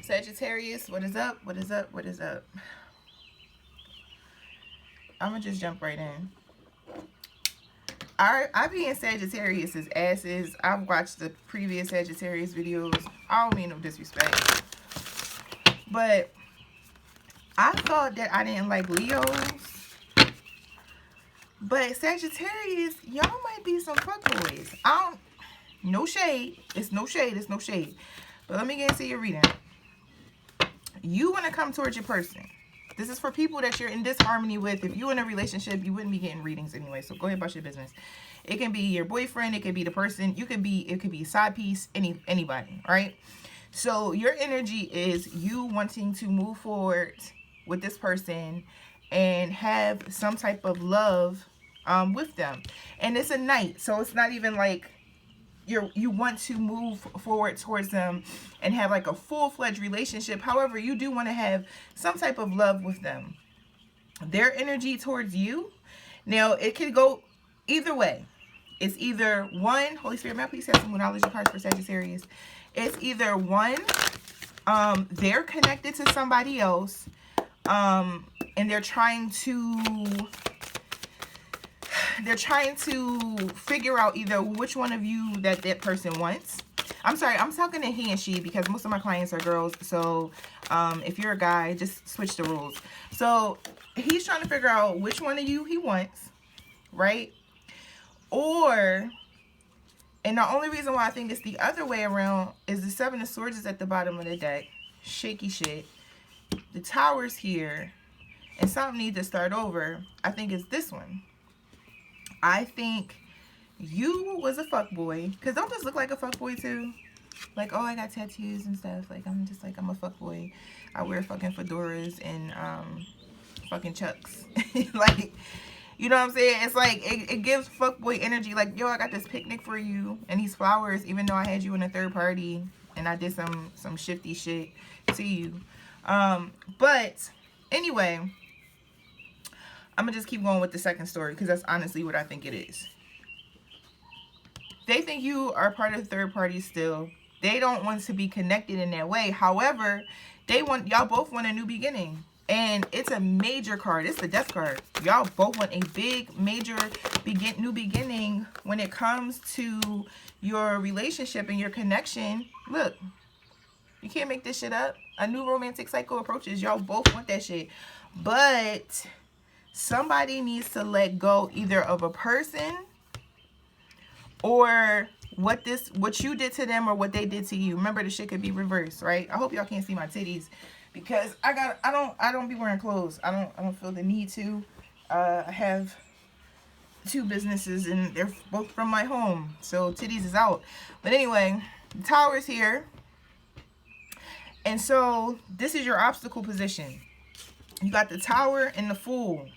Sagittarius, what is up? What is up? What is up? I'm gonna just jump right in. I be in Sagittarius's asses. I've watched the previous Sagittarius videos. I don't mean no disrespect, but I thought that I didn't like Leos. But Sagittarius, y'all might be some fuckboys. No shade. It's no shade. It's no shade. But let me get into your reading. You want to come towards your person. This is for people that you're in disharmony with. If you're in a relationship, you wouldn't be getting readings anyway. So go ahead about your business. It can be your boyfriend. It could be the person. It could be a side piece. Anybody. Right? So your energy is you wanting to move forward with this person and have some type of love with them. And it's a night. So it's not even like you want to move forward towards them and have like a full-fledged relationship. However, you do want to have some type of love with them. Their energy towards you, now it could go either way. It's either one, Holy Spirit, may I please have some knowledge cards for Sagittarius? It's either one, they're connected to somebody else, and they're trying to figure out either which one of you that person wants. I'm sorry, I'm talking to he and she because most of my clients are girls. So if you're a guy, just switch the rules. So he's trying to figure out which one of you he wants, right? Or, and the only reason why I think it's the other way around is the Seven of Swords is at the bottom of the deck. Shaky shit. The Tower's here. And something needs to start over. I think it's this one. I think you was a fuckboy. Because don't this look like a fuckboy too? Like, oh, I got tattoos and stuff. Like, I'm a fuckboy. I wear fucking fedoras and fucking chucks. Like, you know what I'm saying? It's like, it gives fuckboy energy. Like, yo, I got this picnic for you and these flowers, even though I had you in a third party and I did some shifty shit to you. But anyway, I'm going to just keep going with the second story because that's honestly what I think it is. They think you are part of the third party still. They don't want to be connected in that way. However, y'all both want a new beginning. And it's a major card. It's the death card. Y'all both want a big, major new beginning when it comes to your relationship and your connection. Look, you can't make this shit up. A new romantic cycle approaches. Y'all both want that shit. But somebody needs to let go either of a person or what you did to them or what they did to you. Remember, the shit could be reversed, right? I hope y'all can't see my titties because I don't be wearing clothes. I don't feel the need to. I have 2 businesses and they're both from my home, so titties is out. But anyway, the Tower's here, and so this is your obstacle position. You got the Tower and the Fool.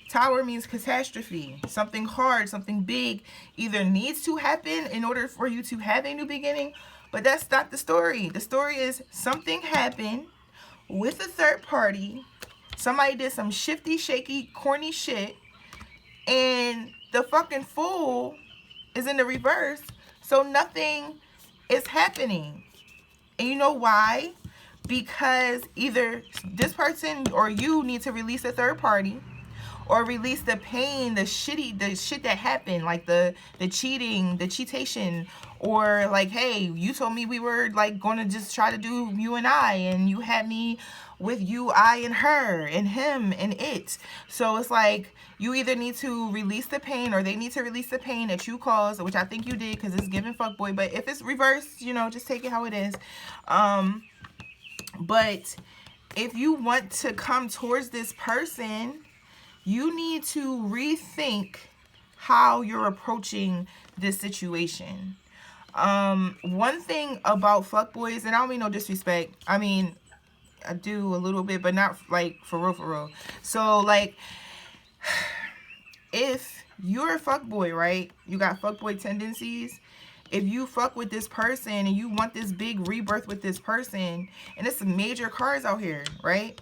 Tower means catastrophe. Something hard, something big either needs to happen in order for you to have a new beginning, but that's not the story. The story is something happened with a third party. Somebody did some shifty, shaky, corny shit, and the fucking Fool is in the reverse, so nothing is happening. And you know why? Because either this person or you need to release a third party, or release the pain, the shit that happened, like the cheating, the cheatation, or like, hey, you told me we were like going to just try to do you and I, and you had me with you, I, and her, and him, and it. So it's like you either need to release the pain, or they need to release the pain that you caused, which I think you did because it's giving fuckboy. But if it's reversed, you know, just take it how it is. But if you want to come towards this person, you need to rethink how you're approaching this situation. One thing about fuckboys, and I don't mean no disrespect. I mean, I do a little bit, but not like for real. So like, if you're a fuckboy, right? You got fuckboy tendencies. If you fuck with this person and you want this big rebirth with this person, and it's some major cards out here, right?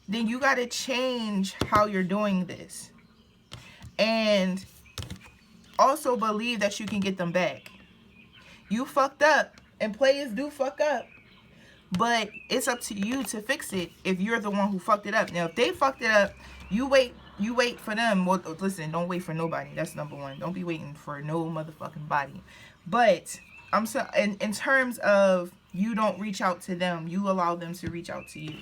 Then you got to change how you're doing this. And also believe that you can get them back. You fucked up, and players do fuck up. but it's up to you to fix it if you're the one who fucked it up. Now, if they fucked it up, you wait for them. Well, listen, don't wait for nobody. That's number one. Don't be waiting for no motherfucking body. But I'm so in terms of, you don't reach out to them, you allow them to reach out to you.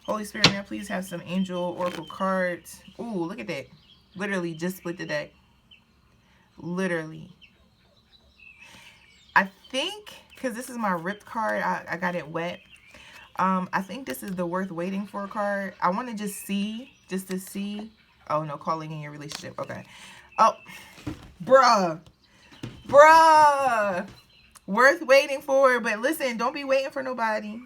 Holy Spirit, now please have some angel oracle cards. Ooh, look at that. Literally just split the deck. Literally. I think, because this is my ripped card, I got it wet. I think this is the worth waiting for card. I want to just to see. Oh no, calling in your relationship. Okay. Oh, bruh. Worth waiting for. But listen, don't be waiting for nobody.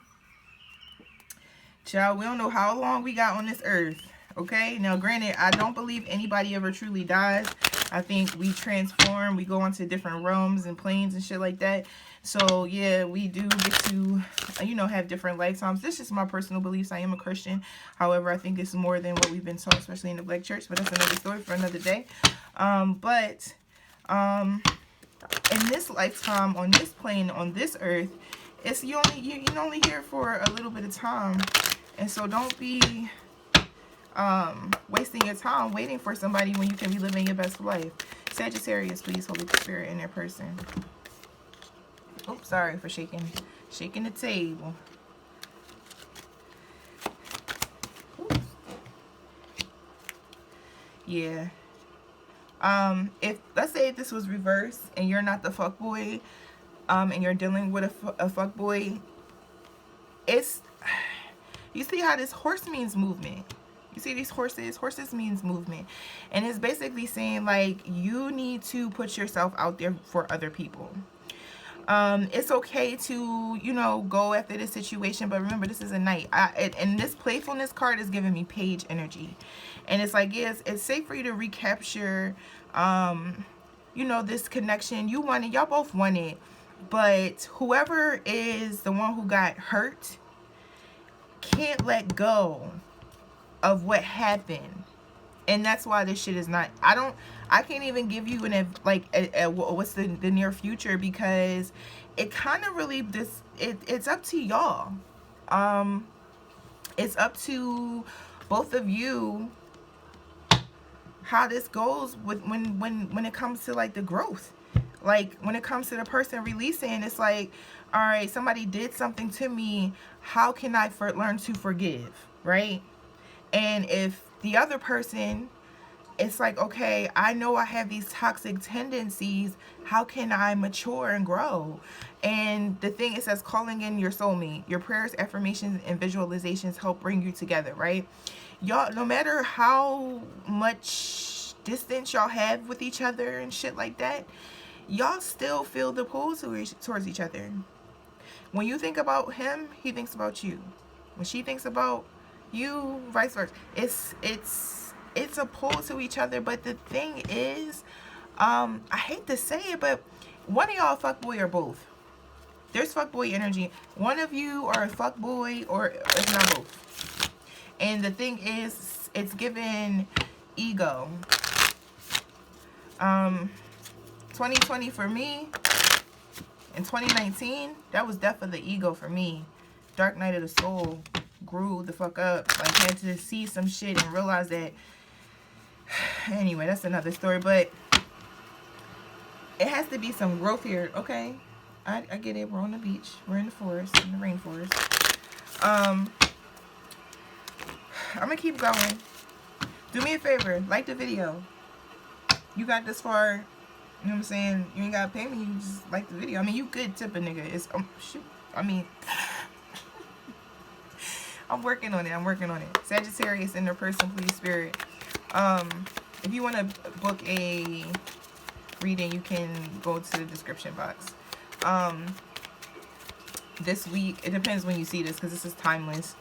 Child, we don't know how long we got on this earth. Okay. Now, granted, I don't believe anybody ever truly dies. I think we transform. We go onto different realms and planes and shit like that. So, yeah, we do get to, you know, have different lifetimes. This is my personal beliefs. I am a Christian. However, I think it's more than what we've been taught, especially in the Black church. But that's another story for another day. In this lifetime, on this plane, on this earth, it's you're only here for a little bit of time. And so don't be wasting your time waiting for somebody when you can be living your best life. Sagittarius, please, Holy Spirit in their person. Oops, sorry for shaking the table. Oops. Yeah. If, let's say if this was reversed and you're not the fuckboy, and you're dealing with a fuckboy, it's, you see how this horse means movement. You see these horses? Horses means movement. And it's basically saying, like, you need to put yourself out there for other people. It's okay to, you know, go after this situation, but remember, this is a knight. And this playfulness card is giving me page energy. And it's like, yes, it's safe for you to recapture, you know, this connection. You want it. Y'all both want it. But whoever is the one who got hurt can't let go of what happened. And that's why this shit is not, I can't even give you what's the near future, because it kind of really, it's up to y'all. It's up to both of you how this goes with when it comes to, like, the growth. Like, when it comes to the person releasing, it's like, all right, somebody did something to me. How can I learn to forgive, right? And if the other person, it's like, okay, I know I have these toxic tendencies. How can I mature and grow? And the thing, it says calling in your soulmate. Your prayers, affirmations, and visualizations help bring you together, right? Y'all, no matter how much distance y'all have with each other and shit like that, y'all still feel the pull towards each other. When you think about him, he thinks about you. When she thinks about you, vice versa. It's a pull to each other. But the thing is, I hate to say it, but one of y'all fuckboy or both. There's fuckboy energy. One of you are a fuckboy, or if not both. And the thing is, it's given ego. 2020 for me, in 2019, that was death of the ego for me. Dark night of the soul. Grew the fuck up. Like, had to see some shit and realize that. Anyway, that's another story. But it has to be some growth here. Okay, I get it. We're on the beach. We're in the forest, in the rainforest. I'm gonna keep going. Do me a favor, like the video. You got this far. You know what I'm saying? You ain't gotta pay me. You just like the video. I mean, you could tip a nigga. It's shit. I mean, I'm working on it. Sagittarius in their person, please, spirit. If you want to book a reading, you can go to the description box. This week, it depends when you see this, because this is timeless.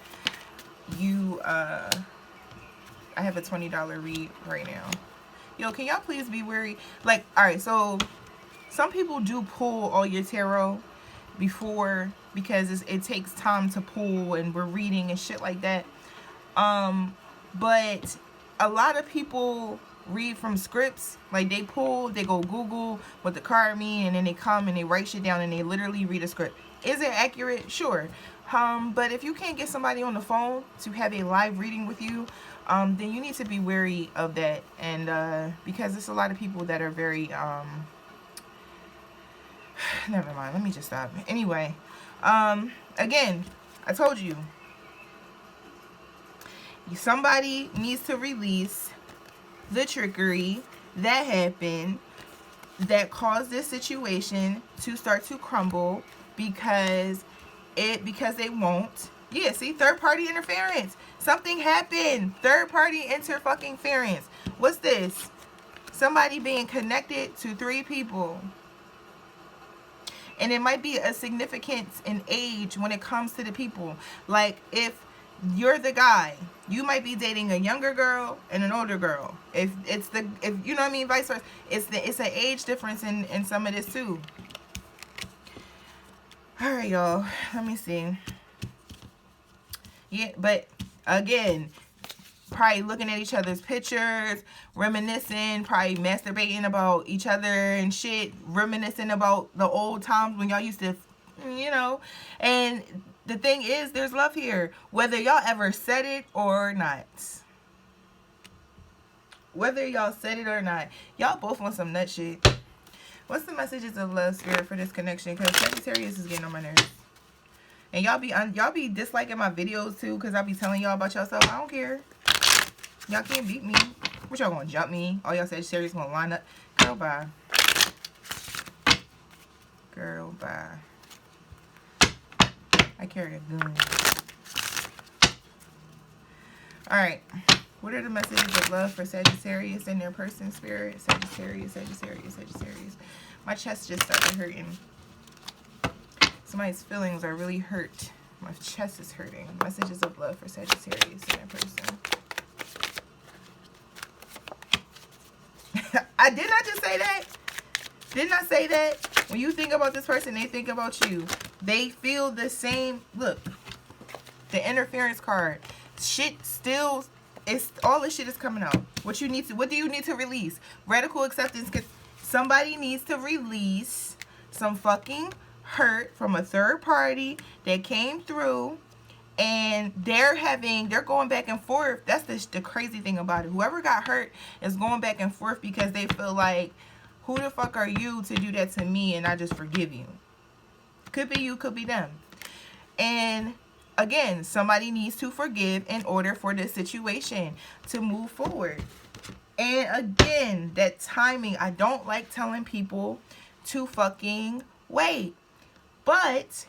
I have a $20 read right now. Yo, can y'all please be wary? Like, alright, so some people do pull all your tarot before, because it takes time to pull, and we're reading and shit like that. But a lot of people read from scripts. Like, they pull, they go Google what the card mean, and then they come and they write shit down and they literally read a script. Is it accurate? Sure. But if you can't get somebody on the phone to have a live reading with you, then you need to be wary of that. And because there's a lot of people that are very never mind, let me just stop. Anyway, again, I told you, somebody needs to release the trickery that happened, that caused this situation to start to crumble, because they won't. Yeah, see, third party interference. Something happened. Third party interference. What's this? Somebody being connected to 3 people. And it might be a significance in age when it comes to the people. Like, if you're the guy, you might be dating a younger girl and an older girl. If you know what I mean, vice versa. It's an age difference in some of this too. All right, y'all. Let me see. Yeah, but again, probably looking at each other's pictures, reminiscing, probably masturbating about each other and shit, reminiscing about the old times when y'all used to, you know. And the thing is, there's love here, whether y'all ever said it or not. Whether y'all said it or not, y'all both want some nut shit. What's the messages of love, spirit, for this connection? Because Sagittarius is getting on my nerves. And y'all be disliking my videos too, because I be telling y'all about yourself. I don't care. Y'all can't beat me. What, y'all gonna jump me? All y'all Sagittarius gonna line up? Girl, bye. Girl, bye. I carry a gun. Alright. What are the messages of love for Sagittarius and their person, spirit? Sagittarius, Sagittarius, Sagittarius. My chest just started hurting. Somebody's feelings are really hurt. My chest is hurting. Messages of love for Sagittarius and their person. I did not just say that. Didn't I say that? When you think about this person, they think about you. They feel the same. Look, the interference card. Shit still, all this shit is coming out. What do you need to release? Radical acceptance. Cause somebody needs to release some fucking hurt from a third party that came through, and they're going back and forth. That's the crazy thing about it. Whoever got hurt is going back and forth because they feel like, who the fuck are you to do that to me and I just forgive you? Could be you, could be them. And again, somebody needs to forgive in order for this situation to move forward. And again, that timing, I don't like telling people to fucking wait. But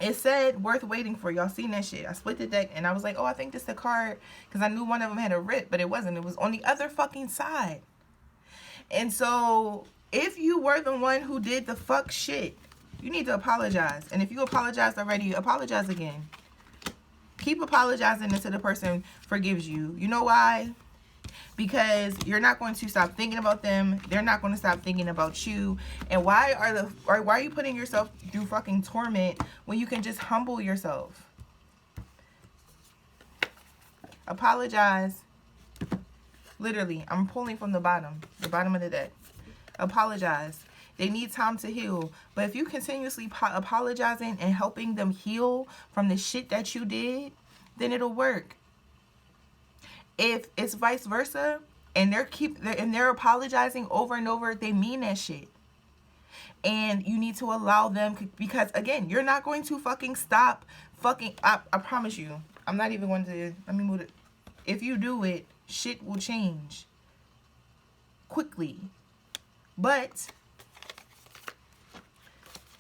it said worth waiting for. Y'all seen that shit? I split the deck and I was like, oh, I think this is the card, because I knew one of them had a rip, but it wasn't. It was on the other fucking side. And so if you were the one who did the fuck shit, you need to apologize. And if you apologized already, apologize again. Keep apologizing until the person forgives you. You know why? Because you're not going to stop thinking about them. They're not going to stop thinking about you. And why are you putting yourself through fucking torment when you can just humble yourself? Apologize. Literally, I'm pulling from the bottom of the deck. Apologize. They need time to heal. But if you continuously apologizing and helping them heal from the shit that you did, then it'll work. If it's vice versa and they're apologizing over and over, they mean that shit. And you need to allow them, because again, you're not going to fucking stop fucking. I promise you. I'm not even going to. Let me move it. If you do it, shit will change quickly. But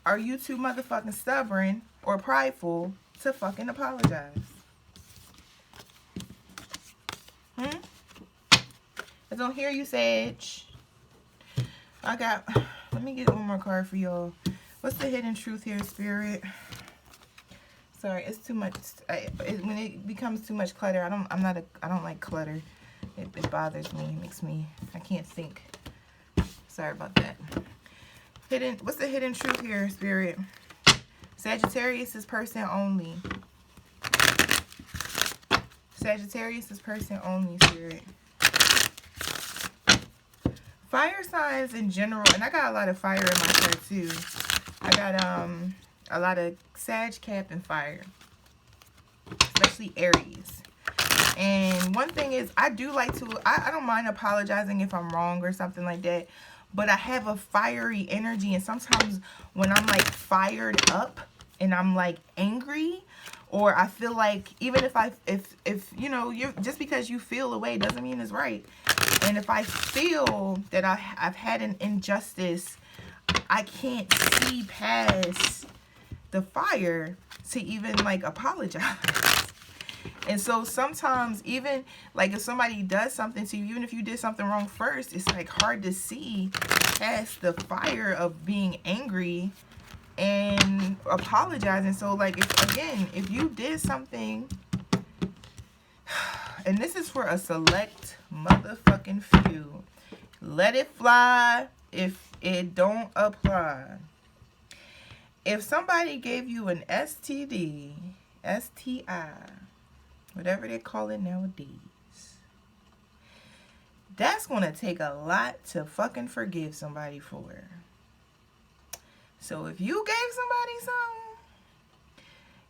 are you too motherfucking stubborn or prideful to fucking apologize? I don't hear you, Sage. Let me get one more card for y'all. What's the hidden truth here, Spirit? Sorry, it's too much. When it becomes too much clutter, I don't like clutter. It bothers me. It makes me, I can't think. Sorry about that. What's the hidden truth here, Spirit? Sagittarius is person only. Sagittarius is person only, Spirit. Fire signs in general, and I got a lot of fire in my chart too. I A lot of Sag, Cap, and fire. Especially Aries. And one thing is, I do like to, I don't mind apologizing if I'm wrong or something like that. But I have a fiery energy. And sometimes when I'm like fired up and I'm like angry, or I feel like, even if you know, you're just because you feel a way doesn't mean it's right. And if I feel that I've had an injustice, I can't see past the fire to even like apologize. And so sometimes, even like if somebody does something to you, even if you did something wrong first, it's like hard to see past the fire of being angry and apologizing. So like, if you did something, and this is for a select motherfucking few, let it fly if it don't apply. If somebody gave you an STD, STI, whatever they call it nowadays, that's going to take a lot to fucking forgive somebody for. So if you gave somebody something,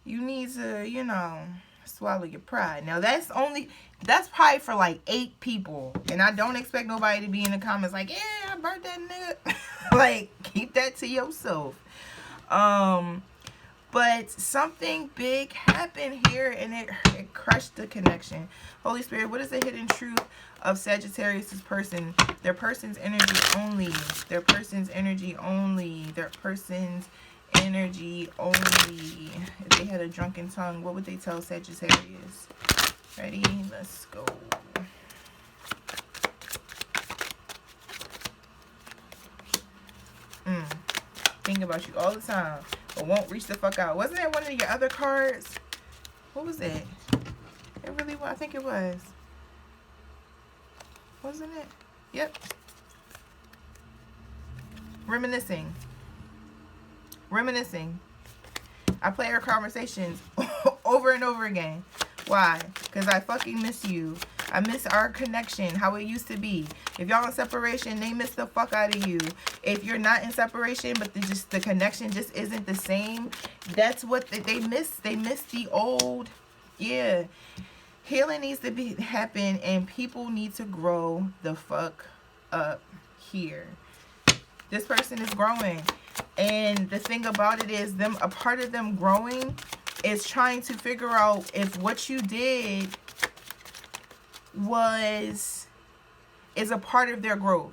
you need to, you know, swallow your pride. Now that's probably for like 8 people. And I don't expect nobody to be in the comments like, yeah, I burnt that nigga. Like, keep that to yourself. But something big happened here, and it crushed the connection. Holy Spirit, what is the hidden truth of Sagittarius' person? Their person's energy only. Their person's energy only. Their person's energy only. If they had a drunken tongue, what would they tell Sagittarius? Ready? Let's go. Think about you all the time, but won't reach the fuck out. Wasn't that one of your other cards? What was it? It really was. I think it was. Wasn't it? Yep. Reminiscing. Reminiscing. I play our conversations over and over again. Why? Because I fucking miss you. I miss our connection, how it used to be. If y'all in separation, they miss the fuck out of you. If you're not in separation, but the connection just isn't the same, that's what they miss. They miss the old. Yeah. Healing needs to happen, and people need to grow the fuck up here. This person is growing. And the thing about it is, a part of them growing is trying to figure out if what you did is a part of their growth.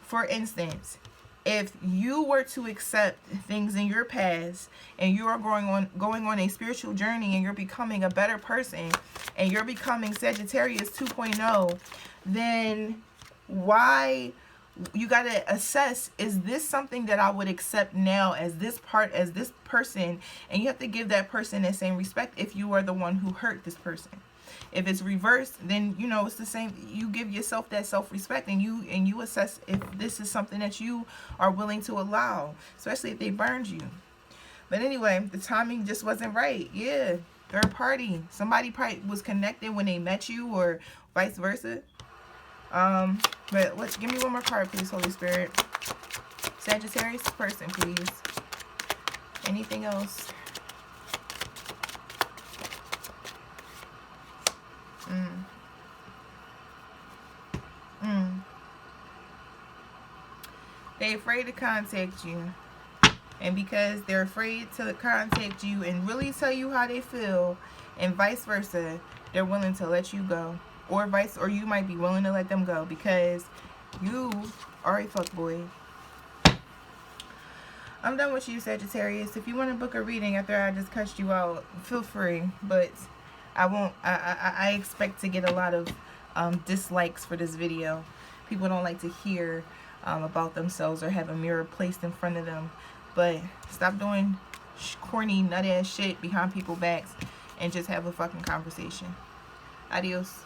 For instance, if you were to accept things in your past and you are going on a spiritual journey and you're becoming a better person and you're becoming Sagittarius 2.0, then why you got to assess, is this something that I would accept now as this person? And you have to give that person the same respect if you are the one who hurt this person. If it's reversed, then, you know, it's the same. You give yourself that self-respect, and you assess if this is something that you are willing to allow, especially if they burned you. But anyway, the timing just wasn't right. Yeah, third party. Somebody probably was connected when they met you, or vice versa. But let's give me one more card, please, Holy Spirit. Sagittarius person, please. Anything else? They're afraid to contact you. And because they're afraid to contact you and really tell you how they feel, and vice versa, they're willing to let you go. Or you might be willing to let them go because you are a fuckboy. I'm done with you, Sagittarius. If you want to book a reading after I just cussed you out, feel free. But I won't. I expect to get a lot of dislikes for this video. People don't like to hear about themselves or have a mirror placed in front of them. But stop doing corny, nut ass shit behind people's backs and just have a fucking conversation. Adios.